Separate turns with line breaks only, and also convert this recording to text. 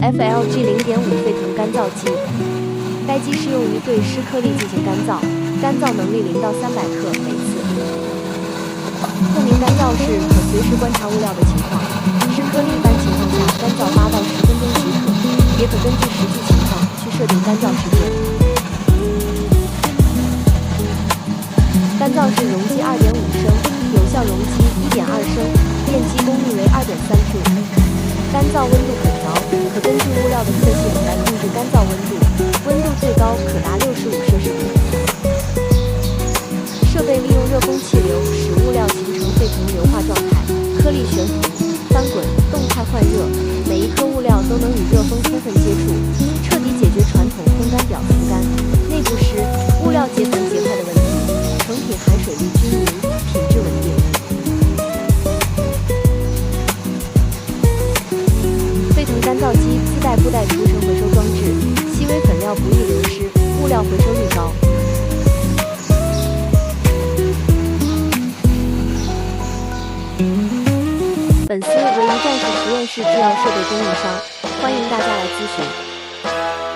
FLG0.5 沸腾干燥机，该机适用于对湿颗粒进行干燥，干燥能力0到300克每次。透明干燥室可随时观察物料的情况，湿颗粒一般情况下干燥8到10分钟即可，也可根据实际情况去设定干燥时间。干燥式容积2.5升，有效容积1.2升，电机功率为2.3 Q。干燥温度可调，可根据物料的特性来控制干燥温度，温度最高可达65摄氏度。设备利用热风气流使物料形成沸腾流化状态，颗粒悬浮、翻滚、动态换热，每一颗物料都能与热风充分接触，彻底解决传统烘干表层干、内部湿、物料结团结块的问题，成品含水率均匀，品质稳定。沸腾干燥机自带布袋除尘回收装置，细微粉料不易流失，物料回收率高。本司为一站式实验室制药设备供应商，欢迎大家来咨询。